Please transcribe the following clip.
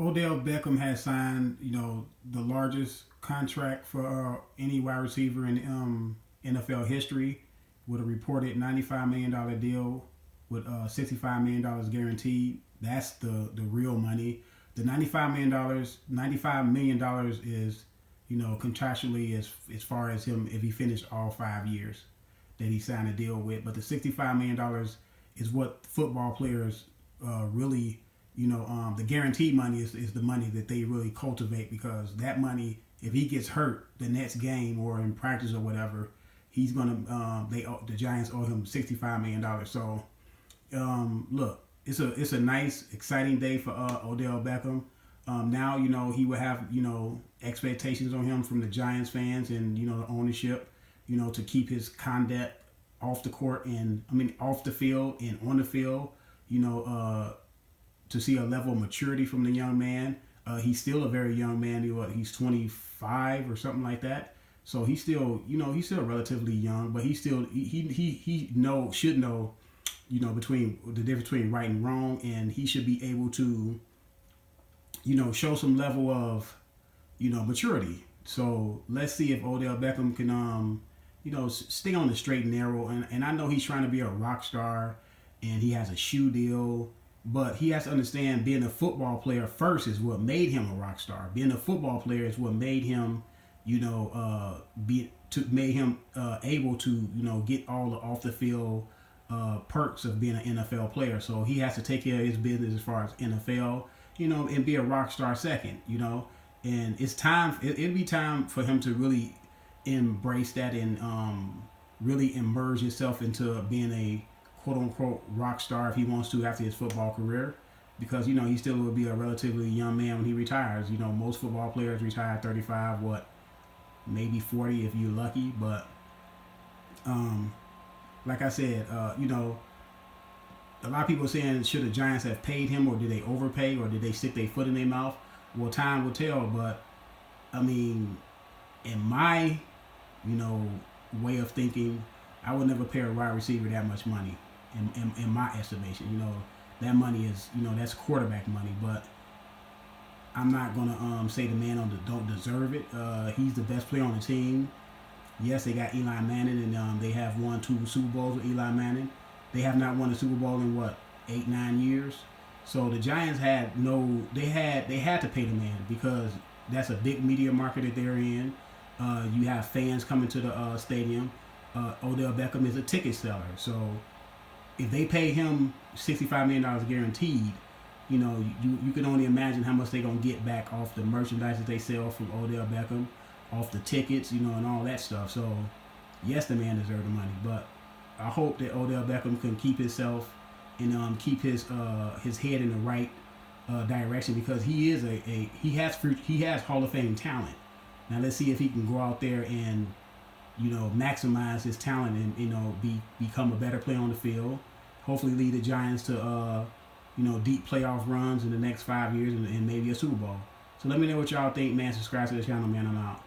Odell Beckham has signed, the largest contract for any wide receiver in NFL history, with a reported $95 million deal with $65 million guaranteed. That's the real money. The $95 million is, contractually as far as him if he finished all 5 years that he signed a deal with. But the $65 million is what football players really, the guaranteed money is the money that they really cultivate, because that money, if he gets hurt the next game or in practice or whatever, he's gonna the Giants owe him $65 million. So look, it's a nice, exciting day for Odell Beckham. Now he will have expectations on him from the Giants fans and the ownership, to keep his conduct off the court, and off the field and on the field. You know, to see a level of maturity from the young man. He's still a very young man. He's 25 or something like that. So he's still, he's still relatively young, but he should know, between the difference between right and wrong, and he should be able to, show some level of, maturity. So let's see if Odell Beckham can, stay on the straight and narrow. And I know he's trying to be a rock star, and he has a shoe deal, but he has to understand, being a football player first is what made him a rock star. Being a football player is what made him, able to, get all the off the field perks of being an NFL player. So he has to take care of his business as far as NFL, and be a rock star second, And it's time. It'll be time for him to really embrace that and really immerse himself into being a quote unquote rock star if he wants to after his football career, because he still will be a relatively young man when he retires. Most football players retire at 35, maybe 40 if you're lucky. But like I said, a lot of people are saying, should the Giants have paid him, or did they overpay, or did they stick their foot in their mouth? Well, time will tell. But in my way of thinking, I would never pay a wide receiver that much money. In my estimation, that money is, that's quarterback money. But I'm not gonna say the man don't deserve it. He's the best player on the team. Yes, they got Eli Manning, and they have won 2 Super Bowls with Eli Manning. They have not won a Super Bowl in 8-9 years. So the Giants they had to pay the man, because that's a big media market that they're in. You have fans coming to the stadium. Odell Beckham is a ticket seller, so if they pay him $65 million guaranteed, you can only imagine how much they're gonna get back off the merchandise that they sell from Odell Beckham, off the tickets, and all that stuff. So yes, the man deserves the money, but I hope that Odell Beckham can keep himself and keep his head in the right direction, because he is he has Hall of Fame talent. Now let's see if he can go out there and maximize his talent and become a better player on the field. Hopefully lead the Giants to deep playoff runs in the next 5 years, and maybe a Super Bowl. So let me know what y'all think, man. Subscribe to the channel, man. I'm out.